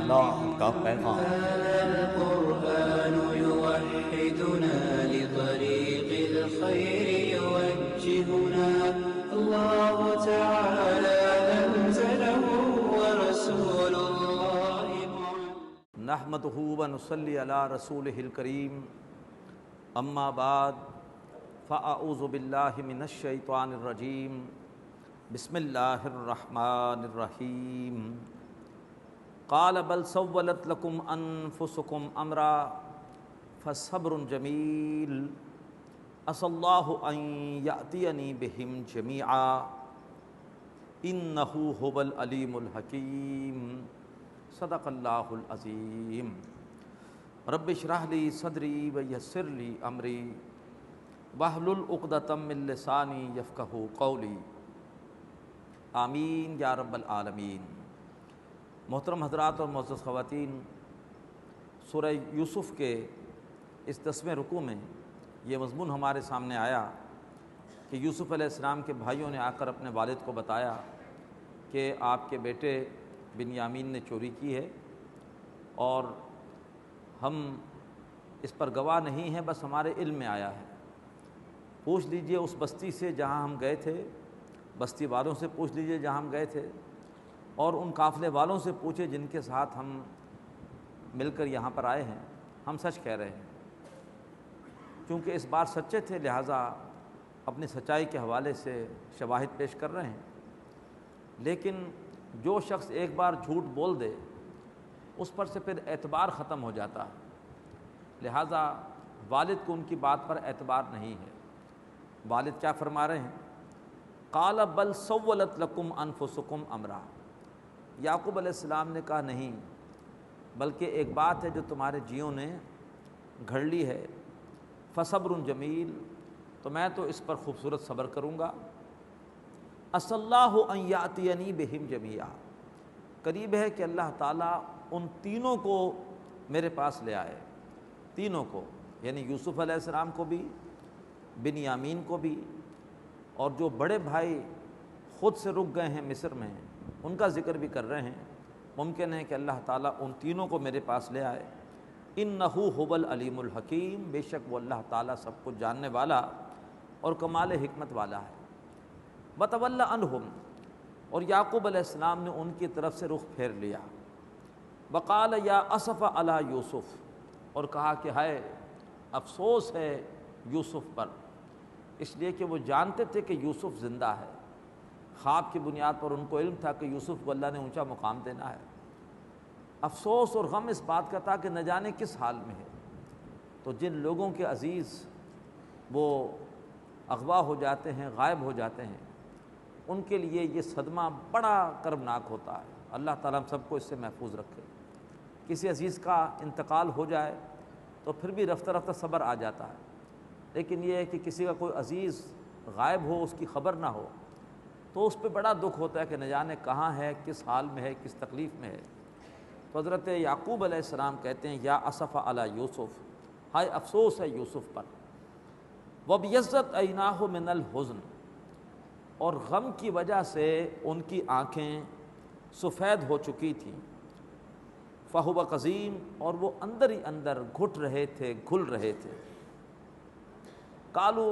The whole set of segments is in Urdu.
اللہ کا پیغام۔ هذا القرآن يوحدنا لطريق الخير يوجهنا الله تعالى أنزله ورسول الله نحمدہ ونصلی علی رسولہ الکریم، اما بعد فاعوذ باللہ من الشیطان الرجیم، بسم اللہ الرحمن الرحیم۔ قال بل سولت لکم انفسکم امرا فصبر جمیل عسى اللہ ان یأتینی بہم جمیعا انہ هو العلیم الحکیم۔ صدق اللہ العظیم۔ رب اشرح لی صدری ویسر لی امری واحلل عقدۃ من لسانی یفقہوا قولی، آمین یا رب العالمین۔ محترم حضرات اور معزز خواتین، سورہ یوسف کے اس 10ویں رکوع میں یہ مضمون ہمارے سامنے آیا کہ یوسف علیہ السلام کے بھائیوں نے آ کر اپنے والد کو بتایا کہ آپ کے بیٹے بنیامین نے چوری کی ہے، اور ہم اس پر گواہ نہیں ہیں، بس ہمارے علم میں آیا ہے۔ پوچھ لیجئے اس بستی سے جہاں ہم گئے تھے، بستی والوں سے پوچھ لیجئے جہاں ہم گئے تھے، اور ان قافلے والوں سے پوچھے جن کے ساتھ ہم مل کر یہاں پر آئے ہیں، ہم سچ کہہ رہے ہیں۔ کیونکہ اس بار سچے تھے، لہٰذا اپنی سچائی کے حوالے سے شواہد پیش کر رہے ہیں۔ لیکن جو شخص ایک بار جھوٹ بول دے، اس پر سے پھر اعتبار ختم ہو جاتا ہے، لہٰذا والد کو ان کی بات پر اعتبار نہیں ہے۔ والد کیا فرما رہے ہیں؟ قال بل سولت لکم انفسکم امرا۔ یعقوب علیہ السلام نے کہا نہیں، بلکہ ایک بات ہے جو تمہارے جیوں نے گھڑ لی ہے، فصبر جمیل، تو میں تو اس پر خوبصورت صبر کروں گا۔ عسى اللہ ان یأتینی بہم جمیعا، قریب ہے کہ اللہ تعالیٰ ان تینوں کو میرے پاس لے آئے، تینوں کو، یعنی یوسف علیہ السلام کو بھی، بنیامین کو بھی، اور جو بڑے بھائی خود سے رک گئے ہیں مصر میں، ان کا ذکر بھی کر رہے ہیں۔ ممکن ہے کہ اللہ تعالیٰ ان تینوں کو میرے پاس لے آئے۔ انہ هو العلیم الحکیم، بے شک وہ اللہ تعالیٰ سب کچھ جاننے والا اور کمال حکمت والا ہے۔ وتولی عنہم، اور یعقوب علیہ السلام نے ان کی طرف سے رخ پھیر لیا۔ وقال یا اسف علی یوسف، اور کہا کہ ہائے افسوس ہے یوسف پر، اس لیے کہ وہ جانتے تھے کہ یوسف زندہ ہے۔ خواب کی بنیاد پر ان کو علم تھا کہ یوسف کو اللہ نے اونچا مقام دینا ہے۔ افسوس اور غم اس بات کا تھا کہ نہ جانے کس حال میں ہے۔ تو جن لوگوں کے عزیز وہ اغوا ہو جاتے ہیں، غائب ہو جاتے ہیں، ان کے لیے یہ صدمہ بڑا کربناک ہوتا ہے۔ اللہ تعالیٰ ہم سب کو اس سے محفوظ رکھے۔ کسی عزیز کا انتقال ہو جائے تو پھر بھی رفتہ رفتہ صبر آ جاتا ہے، لیکن یہ ہے کہ کسی کا کوئی عزیز غائب ہو، اس کی خبر نہ ہو، تو اس پہ بڑا دکھ ہوتا ہے کہ نہ جانے کہاں ہے، کس حال میں ہے، کس تکلیف میں ہے۔ تو حضرت یعقوب علیہ السلام کہتے ہیں یا اسف علی یوسف، ہائے افسوس ہے یوسف پر۔ وابیضت عیناہ من الحزن، اور غم کی وجہ سے ان کی آنکھیں سفید ہو چکی تھیں۔ فہو قزیم، اور وہ اندر ہی اندر گھٹ رہے تھے، گھل رہے تھے۔ قالو،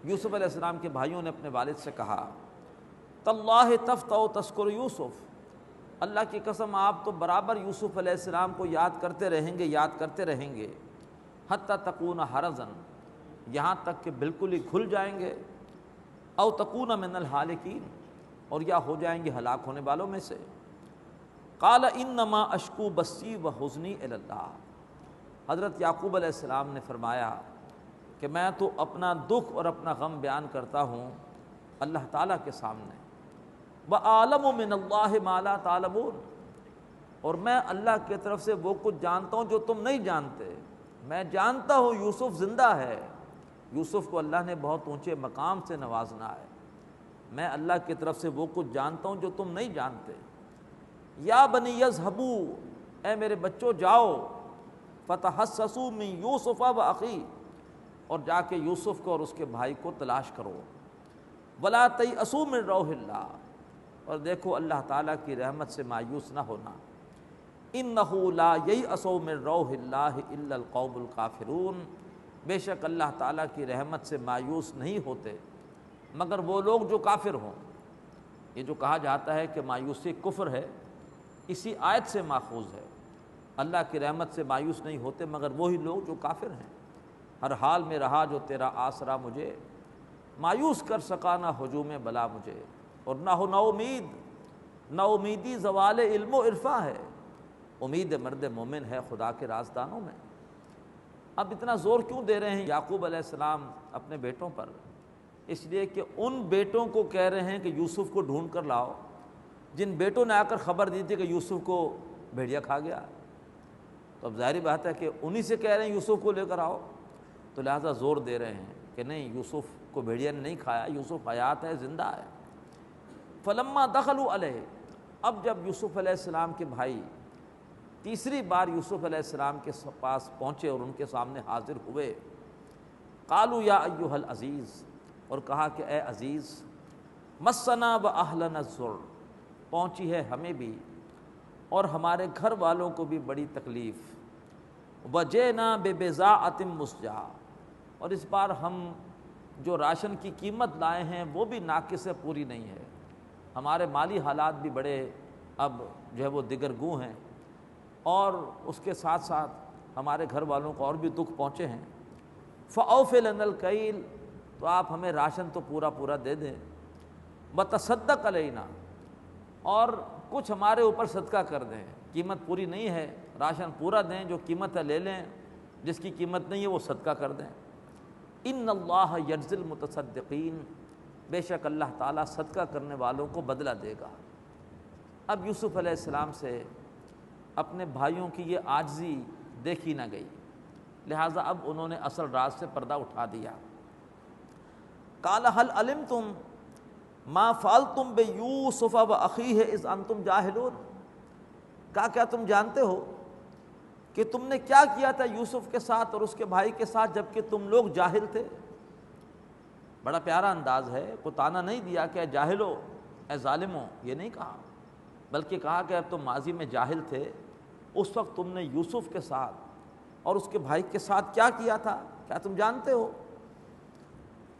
یوسف علیہ السلام کے بھائیوں نے اپنے والد سے کہا تاللہ تفتأ تذکر یوسف، اللہ کی قسم آپ تو برابر یوسف علیہ السلام کو یاد کرتے رہیں گے، یاد کرتے رہیں گے، حتی تکون حرزا، یہاں تک کہ بالکل ہی گھل جائیں گے، او تکون من الہالکین، اور یا ہو جائیں گے ہلاک ہونے والوں میں سے۔ قال انما اشکو بثی وحزنی الی اللہ، حضرت یعقوب علیہ السلام نے فرمایا کہ میں تو اپنا دکھ اور اپنا غم بیان کرتا ہوں اللہ تعالیٰ کے سامنے۔ وَأَعْلَمُ مِنَ اللَّهِ مَا لَا تَعْلَمُونَ، اور میں اللہ کی طرف سے وہ کچھ جانتا ہوں جو تم نہیں جانتے۔ میں جانتا ہوں یوسف زندہ ہے، یوسف کو اللہ نے بہت اونچے مقام سے نوازنا ہے۔ میں اللہ کی طرف سے وہ کچھ جانتا ہوں جو تم نہیں جانتے۔ یا بنی یذهبوا، اے میرے بچوں جاؤ، فتحسسوا من یوسف واخیہ، اور جا کے یوسف کو اور اس کے بھائی کو تلاش کرو۔ ولا تیأسوا من روح اللہ، اور دیکھو اللہ تعالیٰ کی رحمت سے مایوس نہ ہونا۔ انہ لا ییأس من روح اللہ الا القوم الکافرون، بے شک اللہ تعالیٰ کی رحمت سے مایوس نہیں ہوتے مگر وہ لوگ جو کافر ہوں۔ یہ جو کہا جاتا ہے کہ مایوسی کفر ہے، اسی آیت سے ماخوذ ہے۔ اللہ کی رحمت سے مایوس نہیں ہوتے مگر وہی لوگ جو کافر ہیں۔ ہر حال میں رہا جو تیرا آسرا مجھے، مایوس کر سکا نہ ہجوم بلا مجھے، اور نہ ہو نا امید، نا امیدی زوال علم و عرفاں ہے، امید مرد مومن ہے خدا کے رازدانوں میں۔ اب اتنا زور کیوں دے رہے ہیں یعقوب علیہ السلام اپنے بیٹوں پر؟ اس لیے کہ ان بیٹوں کو کہہ رہے ہیں کہ یوسف کو ڈھونڈ کر لاؤ جن بیٹوں نے آ کر خبر دی تھی کہ یوسف کو بھیڑیا کھا گیا۔ تو اب ظاہری بات ہے کہ انہی سے کہہ رہے ہیں یوسف کو لے کر آؤ، تو لہٰذا زور دے رہے ہیں کہ نہیں، یوسف کو بھیڑیا نے نہیں کھایا، یوسف حیات ہے، زندہ ہے۔ فلما دخلوا علیہ، اب جب یوسف علیہ السلام کے بھائی تیسری بار یوسف علیہ السلام کے پاس پہنچے اور ان کے سامنے حاضر ہوئے، قالوا یا ایھا العزیز، اور کہا کہ اے عزیز، مسنا واہلنا الضر، پہنچی ہے ہمیں بھی اور ہمارے گھر والوں کو بھی بڑی تکلیف، وجئنا ببضاعۃ مزجاۃ، اور اس بار ہم جو راشن کی قیمت لائے ہیں وہ بھی ناقص پوری نہیں ہے، ہمارے مالی حالات بھی بڑے اب جو ہے وہ دگرگوں ہیں، اور اس کے ساتھ ساتھ ہمارے گھر والوں کو اور بھی دکھ پہنچے ہیں۔ فأوفِ لنا الکیل، تو آپ ہمیں راشن تو پورا پورا دے دیں، وتصدق علینا، اور کچھ ہمارے اوپر صدقہ کر دیں، قیمت پوری نہیں ہے، راشن پورا دیں، جو قیمت ہے لے لیں، جس کی قیمت نہیں ہے وہ صدقہ کر دیں۔ ان اللہ یجزی المتصدقین، بے شک اللہ تعالیٰ صدقہ کرنے والوں کو بدلہ دے گا۔ اب یوسف علیہ السلام سے اپنے بھائیوں کی یہ عاجزی دیکھی نہ گئی، لہٰذا اب انہوں نے اصل راز سے پردہ اٹھا دیا۔ قال هل علمتم ما فعلتم بیوسف واخیہ اذ انتم جاہلون، کہا کیا تم جانتے ہو کہ تم نے کیا کیا تھا یوسف کے ساتھ اور اس کے بھائی کے ساتھ جبکہ تم لوگ جاہل تھے؟ بڑا پیارا انداز ہے، کوئی طعنہ نہیں دیا کہ اے جاہلو، اے ظالمو، یہ نہیں کہا، بلکہ کہا کہ اب تم ماضی میں جاہل تھے، اس وقت تم نے یوسف کے ساتھ اور اس کے بھائی کے ساتھ کیا کیا تھا، کیا تم جانتے ہو؟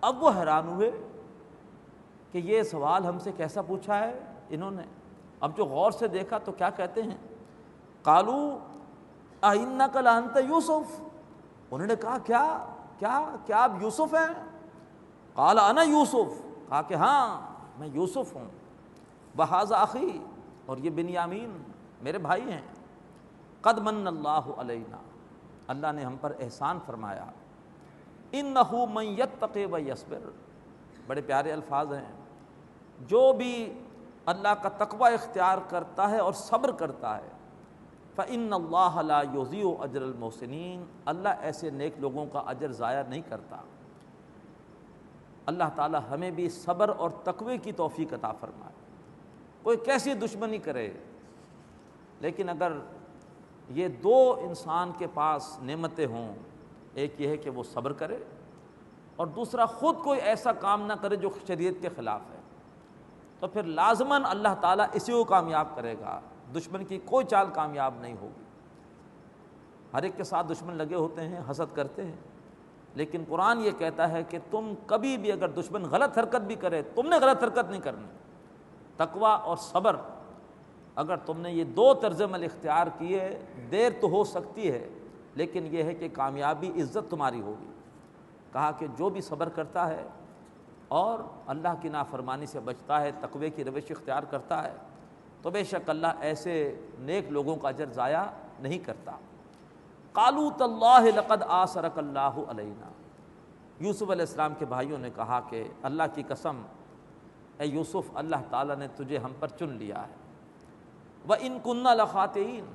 اب وہ حیران ہوئے کہ یہ سوال ہم سے کیسا پوچھا ہے انہوں نے۔ اب جو غور سے دیکھا تو کیا کہتے ہیں، قالوا اِنَّكَ لَأَنْتَ یوسف، انہوں نے کہا کیا آپ یوسف ہیں؟ قال انا یوسف، کہا کہ ہاں میں یوسف ہوں، وَهَذَا أَخِي، اور یہ بنیامین میرے بھائی ہیں، قد من اللہ علینا، اللہ نے ہم پر احسان فرمایا، انہ من یتق ویصبر، بڑے پیارے الفاظ ہیں، جو بھی اللہ کا تقوی اختیار کرتا ہے اور صبر کرتا ہے، فإن اللہ لا یضیع اجر المحسنین، اللہ ایسے نیک لوگوں کا اجر ضائع نہیں کرتا۔ اللہ تعالی ہمیں بھی صبر اور تقوی کی توفیق عطا فرمائے۔ کوئی کیسی دشمنی کرے، لیکن اگر یہ دو انسان کے پاس نعمتیں ہوں، ایک یہ ہے کہ وہ صبر کرے اور دوسرا خود کوئی ایسا کام نہ کرے جو شریعت کے خلاف ہے، تو پھر لازماً اللہ تعالیٰ اسی کو کامیاب کرے گا، دشمن کی کوئی چال کامیاب نہیں ہوگی۔ ہر ایک کے ساتھ دشمن لگے ہوتے ہیں، حسد کرتے ہیں، لیکن قرآن یہ کہتا ہے کہ تم کبھی بھی اگر دشمن غلط حرکت بھی کرے، تم نے غلط حرکت نہیں کرنی۔ تقوی اور صبر، اگر تم نے یہ دو طرز عمل اختیار کیے، دیر تو ہو سکتی ہے لیکن یہ ہے کہ کامیابی عزت تمہاری ہوگی۔ کہا کہ جو بھی صبر کرتا ہے اور اللہ کی نافرمانی سے بچتا ہے، تقوی کی روش اختیار کرتا ہے، تو بے شک اللہ ایسے نیک لوگوں کا اجر ضائع نہیں کرتا۔ قالوا تاللہ لقد آثرک اللہ علینا، یوسف علیہ السلام کے بھائیوں نے کہا کہ اللہ کی قسم اے یوسف، اللہ تعالیٰ نے تجھے ہم پر چن لیا ہے، وَإِن كُنَّا لَخَاطِئِينَ،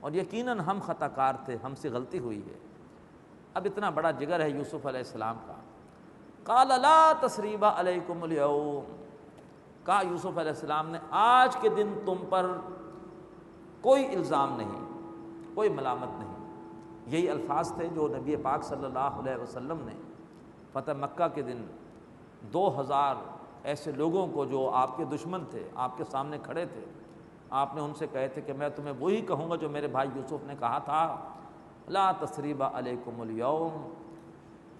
اور یقیناً ہم خطا کار تھے، ہم سے غلطی ہوئی ہے۔ اب اتنا بڑا جگر ہے یوسف علیہ السلام کا۔ قَالَ لَا تَثْرِيبَ عَلَيْكُمُ الْيَوْمَ، کہا یوسف علیہ السلام نے آج کے دن تم پر کوئی الزام نہیں، کوئی ملامت نہیں۔ یہی الفاظ تھے جو نبی پاک صلی اللہ علیہ وسلم نے فتح مکہ کے دن 2000 ایسے لوگوں کو جو آپ کے دشمن تھے، آپ کے سامنے کھڑے تھے، آپ نے ان سے کہے تھے کہ میں تمہیں وہی کہوں گا جو میرے بھائی یوسف نے کہا تھا، لا تثریب علیکم اليوم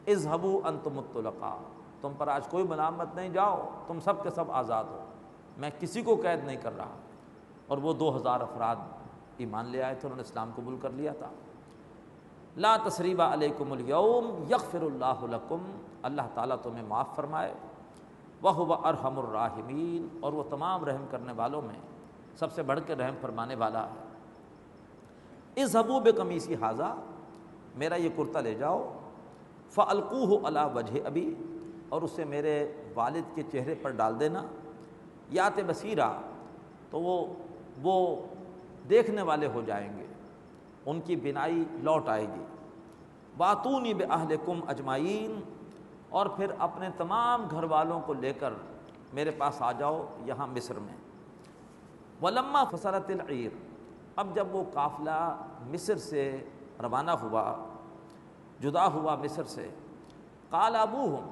اذهبوا انتم الطلقاء، تم پر آج کوئی ملامت نہیں، جاؤ تم سب کے سب آزاد ہو، میں کسی کو قید نہیں کر رہا۔ اور وہ 2000 افراد ایمان لے آئے تھے، انہوں نے اسلام قبول کر لیا تھا۔ لا تثریب علیکم اليوم یغفر اللہ لکم، اللہ تعالیٰ تمہیں معاف فرمائے، وہو ارحم الراحمین، اور وہ تمام رحم کرنے والوں میں سب سے بڑھ کے رحم فرمانے والا ہے۔ اذهبوا بقمیصی ھذا، میرا یہ کرتا لے جاؤ، فالقوہ علی وجہ ابی، اور اسے میرے والد کے چہرے پر ڈال دینا، یات بصیرہ، تو وہ دیکھنے والے ہو جائیں گے، ان کی بینائی لوٹ آئے گی۔ واتونی باہلکم اجمعین، اور پھر اپنے تمام گھر والوں کو لے کر میرے پاس آ جاؤ یہاں مصر میں۔ ولما فصلت العیر، اب جب وہ قافلہ مصر سے روانہ ہوا، جدا ہوا مصر سے، قال ابوہم،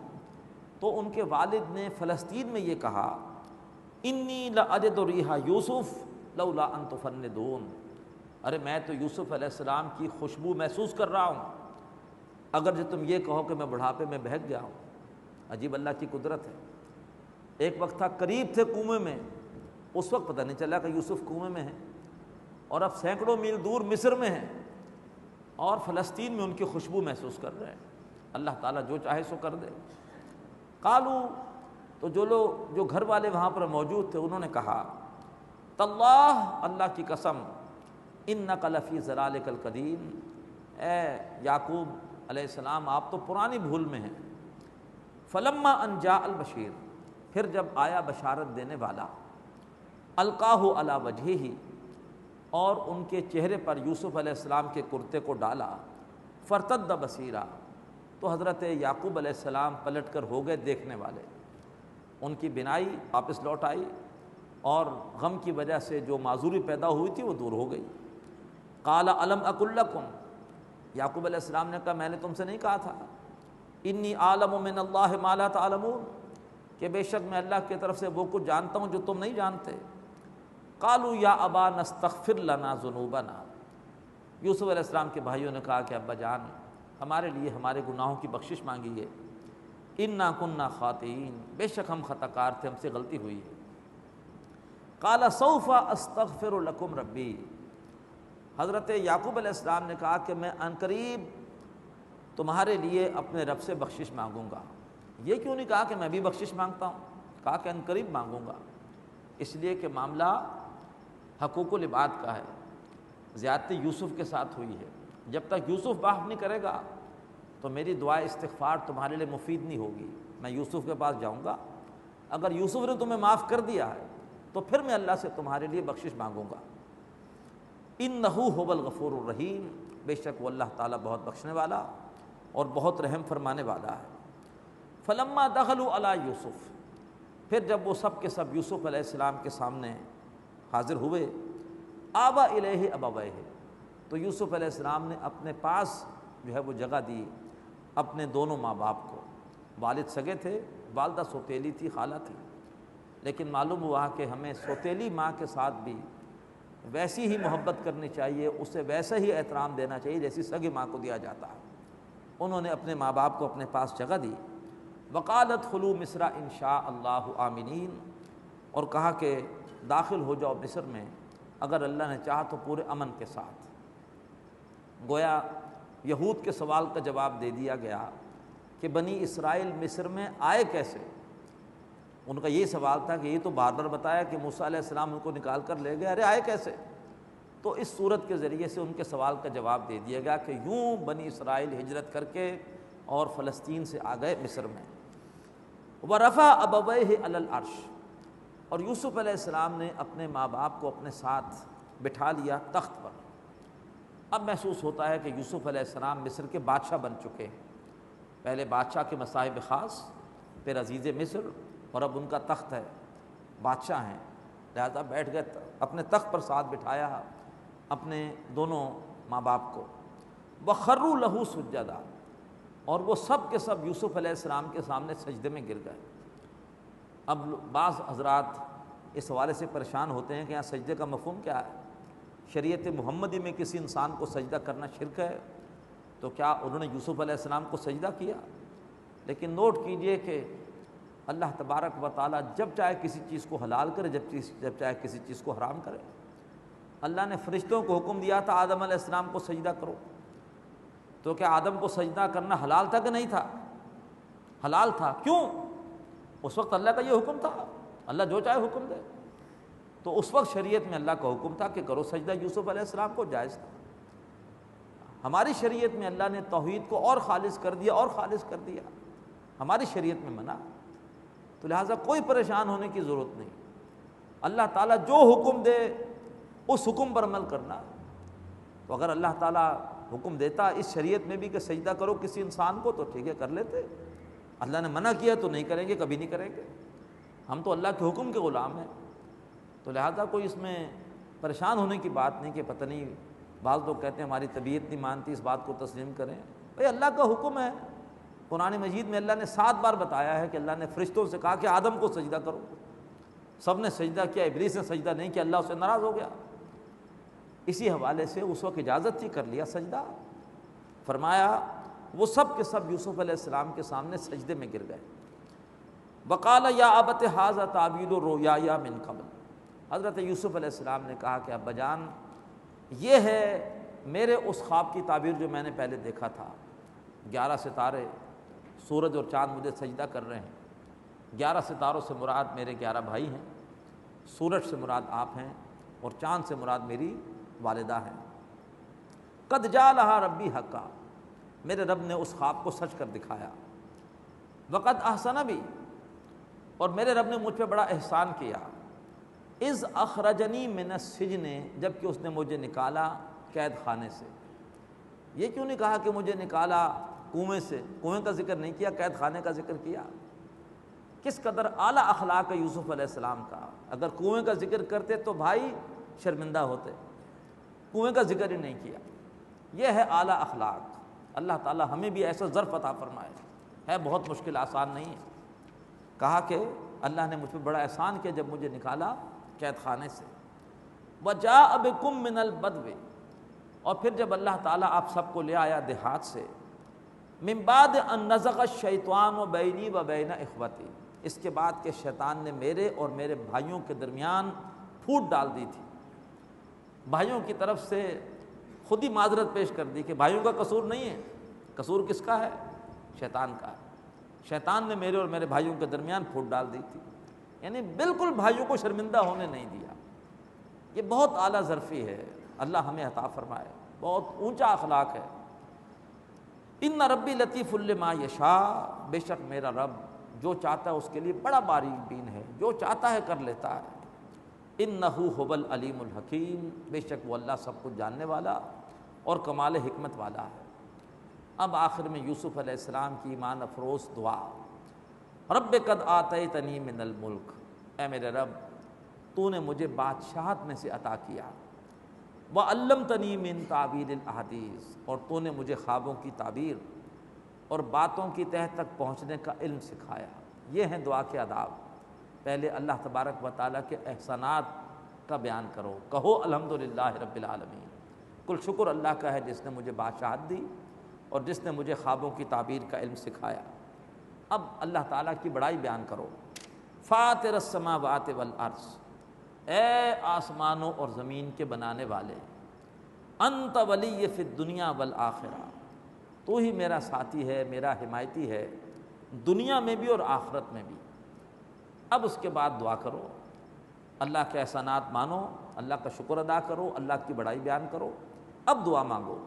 تو ان کے والد نے فلسطین میں یہ کہا، انی لاجد ریح یوسف لولا ان تفندون، ارے میں تو یوسف علیہ السلام کی خوشبو محسوس کر رہا ہوں، اگر جو تم یہ کہو کہ میں بڑھاپے میں بہک گیا ہوں۔ عجیب اللہ کی قدرت ہے، ایک وقت تھا قریب تھے کنویں میں، اس وقت پتہ نہیں چلا کہ یوسف کنویں میں ہیں، اور اب سینکڑوں میل دور مصر میں ہیں، اور فلسطین میں ان کی خوشبو محسوس کر رہے ہیں۔ اللہ تعالیٰ جو چاہے سو کر دے۔ قالو، تو جو گھر والے وہاں پر موجود تھے انہوں نے کہا، تاللہ، اللہ کی قسم، انک لفی ضلالک القدیم، اے یعقوب علیہ السلام آپ تو پرانی بھول میں ہیں۔ فلما ان جاء البشیر، پھر جب آیا بشارت دینے والا، القاہ علی وجہہ، اور ان کے چہرے پر یوسف علیہ السلام کے کرتے کو ڈالا، فرتد بصیرا، تو حضرت یعقوب علیہ السلام پلٹ کر ہو گئے دیکھنے والے، ان کی بینائی واپس لوٹ آئی، اور غم کی وجہ سے جو معذوری پیدا ہوئی تھی وہ دور ہو گئی۔ قال الم اقل لکم، یعقوب علیہ السلام نے کہا میں نے تم سے نہیں کہا تھا، انی اعلم من اللہ ما لا تعلمون، کہ بے شک میں اللہ کی طرف سے وہ کچھ جانتا ہوں جو تم نہیں جانتے۔ قالوا یا ابا نستغفر لنا ذنوبنا، یوسف علیہ السلام کے بھائیوں نے کہا کہ ابا جان ہمارے لیے ہمارے گناہوں کی بخشش مانگیے، انا کنا خاطئین، بے شک ہم خطا کار تھے، ہم سے غلطی ہوئی ہے۔ قال سوف استغفر لکم ربی، حضرت یعقوب علیہ السلام نے کہا کہ میں عنقریب تمہارے لیے اپنے رب سے بخشش مانگوں گا۔ یہ کیوں نہیں کہا کہ میں بھی بخشش مانگتا ہوں، کہا کہ عنقریب مانگوں گا، اس لیے کہ معاملہ حقوق العباد کا ہے، زیادتی یوسف کے ساتھ ہوئی ہے، جب تک یوسف معاف نہیں کرے گا تو میری دعا استغفار تمہارے لیے مفید نہیں ہوگی۔ میں یوسف کے پاس جاؤں گا، اگر یوسف نے تمہیں معاف کر دیا ہے تو پھر میں اللہ سے تمہارے لیے بخشش مانگوں گا۔ انہ هو الغفور الرحیم، بے شک وہ اللہ تعالیٰ بہت بخشنے والا اور بہت رحم فرمانے والا ہے۔ فلما دخلوا علی یوسف، پھر جب وہ سب کے سب یوسف علیہ السلام کے سامنے حاضر ہوئے، آبا الیہ ابویہ، تو یوسف علیہ السلام نے اپنے پاس جو ہے وہ جگہ دی اپنے دونوں ماں باپ کو۔ والد سگے تھے، والدہ سوتیلی تھی، خالہ تھی، لیکن معلوم ہوا کہ ہمیں سوتیلی ماں کے ساتھ بھی ویسی ہی محبت کرنی چاہیے، اسے ویسا ہی احترام دینا چاہیے جیسی سگی ماں کو دیا جاتا ہے۔ انہوں نے اپنے ماں باپ کو اپنے پاس جگہ دی۔ وقالت خلو مصر ان شاء اللہ آمنین، اور کہا کہ داخل ہو جاؤ مصر میں اگر اللہ نے چاہا تو پورے امن کے ساتھ۔ گویا یہود کے سوال کا جواب دے دیا گیا کہ بنی اسرائیل مصر میں آئے کیسے۔ ان کا یہ سوال تھا کہ یہ تو بار بار بتایا کہ موسیٰ علیہ السلام ان کو نکال کر لے گئے، ارے آئے کیسے؟ تو اس صورت کے ذریعے سے ان کے سوال کا جواب دے دیا گیا کہ یوں بنی اسرائیل ہجرت کر کے اور فلسطین سے آ گئے مصر میں۔ وَرَفَعَ أَبَوَيْهِ عَلَى الْعَرْشِ، اور یوسف علیہ السلام نے اپنے ماں باپ کو اپنے ساتھ بٹھا لیا تخت پر۔ اب محسوس ہوتا ہے کہ یوسف علیہ السلام مصر کے بادشاہ بن چکے ہیں، پہلے بادشاہ کے مصائب خاص، پھر عزیز مصر، اور اب ان کا تخت ہے، بادشاہ ہیں، لہذا بیٹھ گئے، اپنے تخت پر ساتھ بٹھایا اپنے دونوں ماں باپ کو۔ وَخَرُّوا لَهُ سُجَّدًا، اور وہ سب کے سب یوسف علیہ السلام کے سامنے سجدے میں گر گئے۔ اب بعض حضرات اس حوالے سے پریشان ہوتے ہیں کہ یہاں سجدے کا مفہوم کیا ہے، شریعت محمدی میں کسی انسان کو سجدہ کرنا شرک ہے، تو کیا انہوں نے یوسف علیہ السلام کو سجدہ کیا؟ لیکن نوٹ کیجئے کہ اللہ تبارک و تعالیٰ جب چاہے کسی چیز کو حلال کرے، جب چاہے کسی چیز کو حرام کرے۔ اللہ نے فرشتوں کو حکم دیا تھا آدم علیہ السلام کو سجدہ کرو، تو کیا آدم کو سجدہ کرنا حلال تھا کہ نہیں تھا؟ حلال تھا۔ کیوں؟ اس وقت اللہ کا یہ حکم تھا، اللہ جو چاہے حکم دے، تو اس وقت شریعت میں اللہ کا حکم تھا کہ کرو سجدہ یوسف علیہ السلام کو، جائز تھا۔ ہماری شریعت میں اللہ نے توحید کو اور خالص کر دیا، اور خالص کر دیا، ہماری شریعت میں منع، تو لہٰذا کوئی پریشان ہونے کی ضرورت نہیں۔ اللہ تعالیٰ جو حکم دے اس حکم پر عمل کرنا۔ تو اگر اللہ تعالیٰ حکم دیتا اس شریعت میں بھی کہ سجدہ کرو کسی انسان کو، تو ٹھیک ہے کر لیتے۔ اللہ نے منع کیا تو نہیں کریں گے، کبھی نہیں کریں گے، ہم تو اللہ کے حکم کے غلام ہیں۔ تو لہٰذا کوئی اس میں پریشان ہونے کی بات نہیں کہ پتہ نہیں، بعض لوگ کہتے ہیں ہماری طبیعت نہیں مانتی، اس بات کو تسلیم کریں۔ بھئی اللہ کا حکم ہے، قرآن مجید میں اللہ نے 7 بار بتایا ہے کہ اللہ نے فرشتوں سے کہا کہ آدم کو سجدہ کرو، سب نے سجدہ کیا، ابلیس نے سجدہ نہیں کیا، اللہ اس سے ناراض ہو گیا۔ اسی حوالے سے اس وقت اجازت تھی، کر لیا سجدہ۔ فرمایا وہ سب کے سب یوسف علیہ السلام کے سامنے سجدے میں گر گئے۔ وقال یا ابت ھذا تعبیر الرؤیا من قبل، حضرت یوسف علیہ السلام نے کہا کہ ابا جان، یہ ہے میرے اس خواب کی تعبیر جو میں نے پہلے دیکھا تھا۔ 11 ستارے، سورج اور چاند مجھے سجدہ کر رہے ہیں۔ 11 ستاروں سے مراد میرے 11 بھائی ہیں، سورج سے مراد آپ ہیں، اور چاند سے مراد میری والدہ ہیں۔ قد جعلھا ربی حقا، میرے رب نے اس خواب کو سچ کر دکھایا۔ وقد احسن بی، اور میرے رب نے مجھ پہ بڑا احسان کیا۔ اذ اخرجنی من السجن، جب کہ اس نے مجھے نکالا قید خانے سے۔ یہ کیوں نہیں کہا کہ مجھے نکالا کنویں سے؟ کنویں کا ذکر نہیں کیا، قید خانے کا ذکر کیا۔ کس قدر اعلیٰ اخلاق ہے یوسف علیہ السلام کا۔ اگر کنویں کا ذکر کرتے تو بھائی شرمندہ ہوتے، کنویں کا ذکر ہی نہیں کیا۔ یہ ہے اعلیٰ اخلاق۔ اللہ تعالیٰ ہمیں بھی ایسا ظرف عطا فرمائے، ہے بہت مشکل، آسان نہیں ہے۔ کہا کہ اللہ نے مجھ پہ بڑا احسان کیا جب مجھے نکالا قید خانے سے۔ وَجَاءَ بِكُم مِّنَ الْبَدْوِ، اور پھر جب اللہ تعالیٰ آپ سب کو لے آیا دیہات سے، مِن بَعْدِ أَن نَزَغَ الشَّيْطَانُ بَيْنِي وَبَيْنَ إِخْوَتِي، اس کے بعد کہ شیطان نے میرے اور میرے بھائیوں کے درمیان پھوٹ ڈال دی تھی۔ بھائیوں کی طرف سے خود ہی معذرت پیش کر دی کہ بھائیوں کا قصور نہیں ہے، قصور کس کا ہے؟ شیطان کا ہے۔ شیطان نے میرے اور میرے بھائیوں کے درمیان پھوٹ ڈال دی تھی، یعنی بالکل بھائیوں کو شرمندہ ہونے نہیں دیا۔ یہ بہت اعلیٰ ظرفی ہے، اللہ ہمیں عطا فرمائے، بہت اونچا اخلاق ہے۔ ان ربی لطیف لما یشاء، بے شک میرا رب جو چاہتا ہے اس کے لیے بڑا باریک بین ہے، جو چاہتا ہے کر لیتا ہے۔ انہ هو العلیم الحکیم، بے شک وہ اللہ سب کچھ جاننے والا اور کمال حکمت والا ہے۔ اب آخر میں یوسف علیہ السلام کی ایمان افروز دعا، رب قد آتیتنی من الملک، اے میرے رب تو نے مجھے بادشاہت میں سے عطا کیا، وعلمتنی من تعبیر الاحادیث، اور تو نے مجھے خوابوں کی تعبیر اور باتوں کی تہ تک پہنچنے کا علم سکھایا۔ یہ ہیں دعا کے آداب۔ پہلے اللہ تبارک و تعالیٰ کے احسانات کا بیان کرو، کہو الحمدللہ رب العالمین، کل شکر اللہ کا ہے جس نے مجھے بادشاہت دی اور جس نے مجھے خوابوں کی تعبیر کا علم سکھایا۔ اب اللہ تعالیٰ کی بڑائی بیان کرو۔ فاطر السماوات والارض، اے آسمانوں اور زمین کے بنانے والے، انت ولی فی الدنیا والآخرہ، تو ہی میرا ساتھی ہے، میرا حمایتی ہے، دنیا میں بھی اور آخرت میں بھی۔ اب اس کے بعد دعا کرو، اللہ کے احسانات مانو، اللہ کا شکر ادا کرو، اللہ کی بڑائی بیان کرو۔ اب دعا مانگو،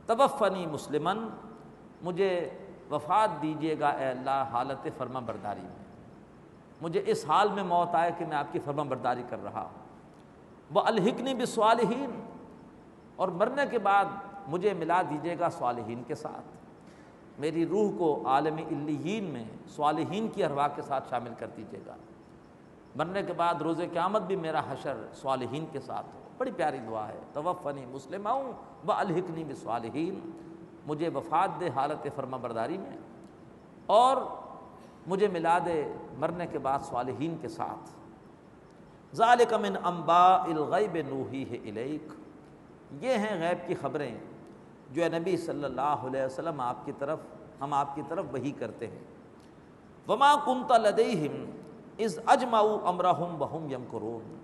توفنی مسلمن، مجھے وفات دیجیے گا اے اللہ حالت فرما برداری میں، مجھے اس حال میں موت آئے کہ میں آپ کی فرما برداری کر رہا ہوں۔ وَأَلْحِقْنِي بِالصَّالِحِينَ، اور مرنے کے بعد مجھے ملا دیجیے گا صالحین کے ساتھ، میری روح کو عالم علیین میں صالحین کی ارواح کے ساتھ شامل کر دیجیے گا۔ مرنے کے بعد روز قیامت بھی میرا حشر صالحین کے ساتھ ہو۔ بڑی پیاری دعا ہے، توفنی مسلمہ والحقنی بالصالحین، مجھے وفات دے حالت فرما برداری میں اور مجھے ملا دے مرنے کے بعد صالحین کے ساتھ۔ ذالک من انباء الغیب نوحیہ الیک، یہ ہیں غیب کی خبریں جو اے نبی صلی اللہ علیہ وسلم ہم آپ کی طرف وحی کرتے ہیں۔ وما کنت لدیہم اذ اجمعوا امرہم وہم یمکرون،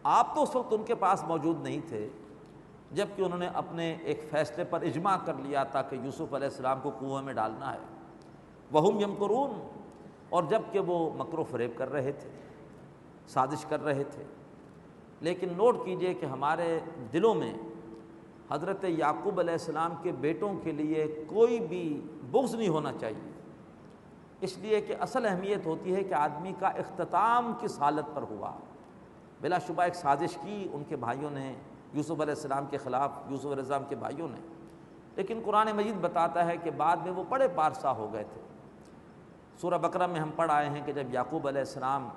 آپ تو اس وقت ان کے پاس موجود نہیں تھے جب کہ انہوں نے اپنے ایک فیصلے پر اجماع کر لیا تھا کہ یوسف علیہ السلام کو کنویں میں ڈالنا ہے، وہم یمکرون، اور جب کہ وہ مکر و فریب کر رہے تھے، سازش کر رہے تھے۔ لیکن نوٹ کیجئے کہ ہمارے دلوں میں حضرت یعقوب علیہ السلام کے بیٹوں کے لیے کوئی بھی بغض نہیں ہونا چاہیے، اس لیے کہ اصل اہمیت ہوتی ہے کہ آدمی کا اختتام کس حالت پر ہوا۔ بلا شبہ ایک سازش کی ان کے بھائیوں نے یوسف علیہ السلام کے خلاف، یوسف علیہ السلام کے بھائیوں نے، لیکن قرآن مجید بتاتا ہے کہ بعد میں وہ بڑے پارسا ہو گئے تھے۔ سورہ بقرہ میں ہم پڑھ آئے ہیں کہ جب یعقوب علیہ السلام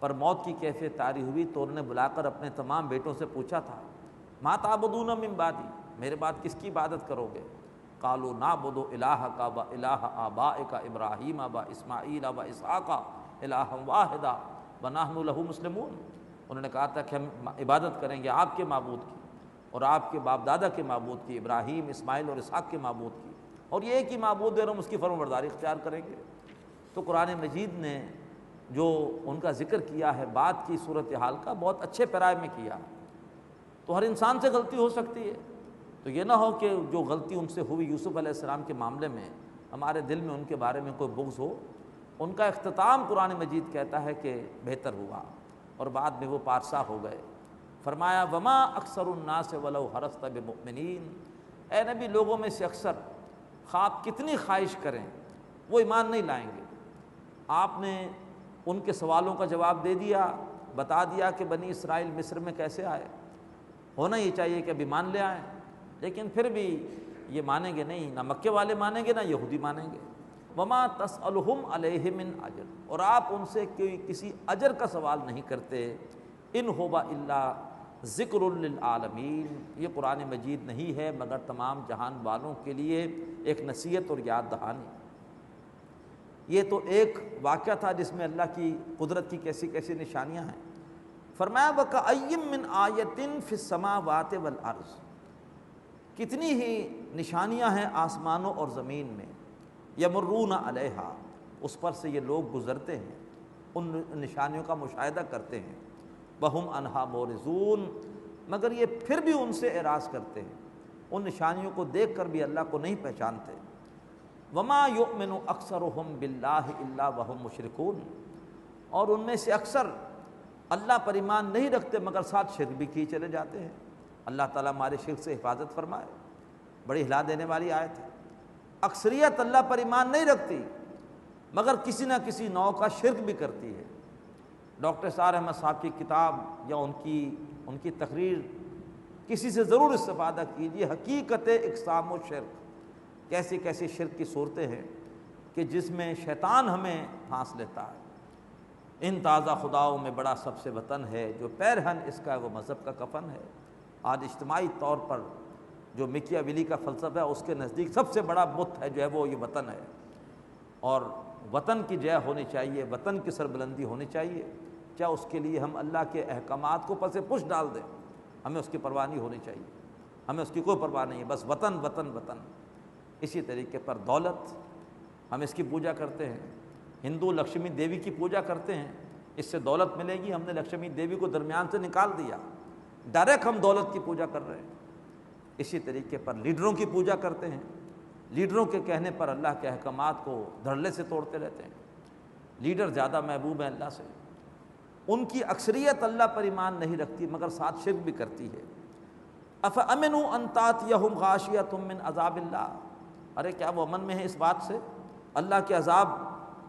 پر موت کی کیفیت طاری ہوئی تو انہوں نے بلا کر اپنے تمام بیٹوں سے پوچھا تھا، ما تعبدون من بعدی، میرے بعد کس کی عبادت کرو گے؟ قالوا نعبد الہک و الہ آبائک ابراہیم و اسماعیل و اسحاق الہا واحدا ونحن لہ مسلمون، انہوں نے کہا تھا کہ ہم عبادت کریں گے آپ کے معبود کی اور آپ کے باپ دادا کے معبود کی، ابراہیم، اسماعیل اور اسحاق کے معبود کی، اور یہ ایک ہی معبود ہے اور ہم اس کی فرمانبرداری اختیار کریں گے۔ تو قرآن مجید نے جو ان کا ذکر کیا ہے بعد کی صورتحال کا، بہت اچھے پیرائے میں کیا۔ تو ہر انسان سے غلطی ہو سکتی ہے، تو یہ نہ ہو کہ جو غلطی ان سے ہوئی یوسف علیہ السلام کے معاملے میں ہمارے دل میں ان کے بارے میں کوئی بغض ہو۔ ان کا اختتام قرآن مجید کہتا ہے کہ بہتر ہوا اور بعد میں وہ پارسا ہو گئے۔ فرمایا وما اکثر الناس ولو حرصت بمؤمنین، اے نبی لوگوں میں سے اکثر خواہ آپ کتنی خواہش کریں وہ ایمان نہیں لائیں گے۔ آپ نے ان کے سوالوں کا جواب دے دیا، بتا دیا کہ بنی اسرائیل مصر میں کیسے آئے، ہونا یہ چاہیے کہ اب ایمان لے آئیں، لیکن پھر بھی یہ مانیں گے نہیں، نہ مکے والے مانیں گے نہ یہودی مانیں گے۔ وما تسألہم علیہ من اجر، اور آپ ان سے کسی اجر کا سوال نہیں کرتے۔ ان ہوا الا ذکر للعالمین، یہ قرآن مجید نہیں ہے مگر تمام جہان والوں کے لیے ایک نصیحت اور یاد دہانی۔ یہ تو ایک واقعہ تھا جس میں اللہ کی قدرت کی کیسی کیسی نشانیاں ہیں۔ فرمایا وَكَأَيٍّ مِّنْ آیَةٍ فِي السَّمَاوَاتِ وَالْأَرْضِ، کتنی ہی نشانیاں ہیں آسمانوں اور زمین میں، یمرون علیہا، اس پر سے یہ لوگ گزرتے ہیں، ان نشانیوں کا مشاہدہ کرتے ہیں، وہم عنہا مورزون، مگر یہ پھر بھی ان سے اعراض کرتے ہیں، ان نشانیوں کو دیکھ کر بھی اللہ کو نہیں پہچانتے۔ وما یؤمن اکثرہم باللہ الا وہم مشرکون، اور ان میں سے اکثر اللہ پر ایمان نہیں رکھتے مگر ساتھ شرک بھی کیے چلے جاتے ہیں۔ اللہ تعالیٰ ہمارے شرک سے حفاظت فرمائے۔ بڑی ہلا دینے والی آیت ہے۔ اکثریت اللہ پر ایمان نہیں رکھتی مگر کسی نہ کسی نوع کا شرک بھی کرتی ہے۔ ڈاکٹر سار احمد صاحب کی کتاب یا ان کی تقریر کسی سے ضرور استفادہ کیجیے، حقیقت اقسام و شرک، کیسی کیسی شرک کی صورتیں ہیں کہ جس میں شیطان ہمیں پھانس لیتا ہے۔ ان تازہ خداؤں میں بڑا سب سے وطن ہے، جو پیرہن اس کا وہ مذہب کا کفن ہے۔ آج اجتماعی طور پر جو میکیاویلی کا فلسفہ ہے اس کے نزدیک سب سے بڑا بت ہے جو ہے وہ یہ وطن ہے، اور وطن کی جے ہونی چاہیے، وطن کی سربلندی ہونی چاہیے، چاہے اس کے لیے ہم اللہ کے احکامات کو پس پش ڈال دیں، ہمیں اس کی پرواہ نہیں ہونی چاہیے، ہمیں اس کی کوئی پرواہ نہیں ہے، بس وطن وطن وطن۔ اسی طریقے پر دولت، ہم اس کی پوجا کرتے ہیں، ہندو لکشمی دیوی کی پوجا کرتے ہیں، اس سے دولت ملے گی، ہم نے لکشمی دیوی کو درمیان سے نکال دیا، ڈائریکٹ ہم دولت کی پوجا کر رہے ہیں۔ اسی طریقے پر لیڈروں کی پوجا کرتے ہیں، لیڈروں کے کہنے پر اللہ کے احکامات کو دھڑلے سے توڑتے رہتے ہیں۔ لیڈر زیادہ محبوب ہیں اللہ سے، ان کی اکثریت اللہ پر ایمان نہیں رکھتی مگر ساتھ شرک بھی کرتی ہے۔ افامنوا ان تاتیہم غاشیۃ من عذاب اللہ، ارے کیا وہ امن میں ہے اس بات سے اللہ کے عذاب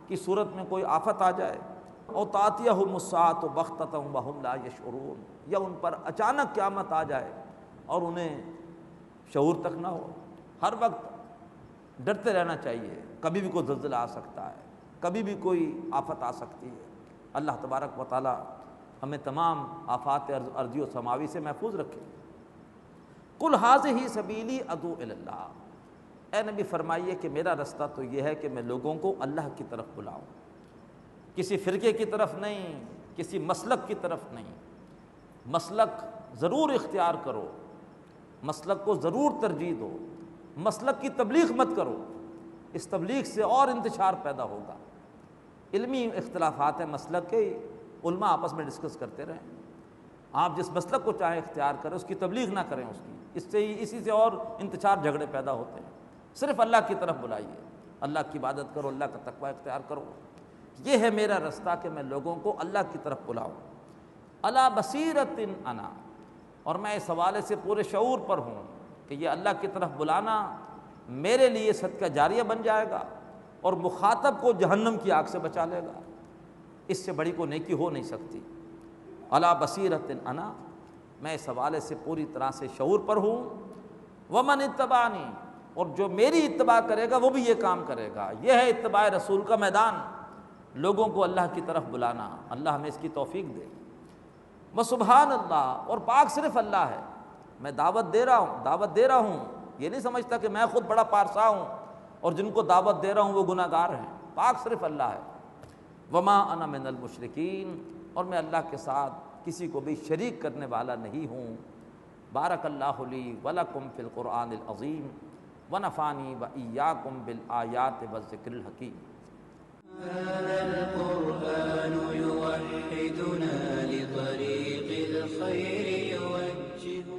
کی صورت میں کوئی آفت آ جائے، او تاتیہم الساعۃ بغتۃ وہم لا یشعرون، یا ان پر اچانک قیامت آ جائے اور انہیں شعور تک نہ ہو۔ ہر وقت ڈرتے رہنا چاہیے، کبھی بھی کوئی زلزلہ آ سکتا ہے، کبھی بھی کوئی آفت آ سکتی ہے۔ اللہ تبارک و تعالی ہمیں تمام آفات ارضی و سماوی سے محفوظ رکھے۔ قل ھذہ سبیلی ادعو الی اللہ، اے نبی فرمائیے کہ میرا رستہ تو یہ ہے کہ میں لوگوں کو اللہ کی طرف بلاؤں، کسی فرقے کی طرف نہیں، کسی مسلک کی طرف نہیں۔ مسلک ضرور اختیار کرو، مسلک کو ضرور ترجیح دو، مسلک کی تبلیغ مت کرو، اس تبلیغ سے اور انتشار پیدا ہوگا۔ علمی اختلافات ہیں مسلک کے، علماء آپس میں ڈسکس کرتے رہیں، آپ جس مسلک کو چاہیں اختیار کریں، اس کی تبلیغ نہ کریں، اسی سے اور انتشار جھگڑے پیدا ہوتے ہیں۔ صرف اللہ کی طرف بلائیے، اللہ کی عبادت کرو، اللہ کا تقوی اختیار کرو، یہ ہے میرا رستہ کہ میں لوگوں کو اللہ کی طرف بلاؤں۔ علی بصیرۃ انا، اور میں اس حوالے سے پورے شعور پر ہوں کہ یہ اللہ کی طرف بلانا میرے لیے صدقہ جاریہ بن جائے گا اور مخاطب کو جہنم کی آگ سے بچا لے گا، اس سے بڑی کوئی نیکی ہو نہیں سکتی۔ علی بصیرۃ انا، میں اس حوالے سے پوری طرح سے شعور پر ہوں۔ ومن اتبعنی، اور جو میری اتباع کرے گا وہ بھی یہ کام کرے گا۔ یہ ہے اتباع رسول کا میدان، لوگوں کو اللہ کی طرف بلانا۔ اللہ ہمیں اس کی توفیق دے۔ وسبحان اللہ، اور پاک صرف اللہ ہے۔ میں دعوت دے رہا ہوں، یہ نہیں سمجھتا کہ میں خود بڑا پارسا ہوں اور جن کو دعوت دے رہا ہوں وہ گناہ گار ہیں، پاک صرف اللہ ہے۔ وما انا من المشرکین، اور میں اللہ کے ساتھ کسی کو بھی شریک کرنے والا نہیں ہوں۔ بارک اللہ لی ولکم فی القرآن العظیم ونفعنی وإیاکم بالآیات والذکر الحکیم۔ هذا القرآن يوحدنا لطريق الخير يوجهنا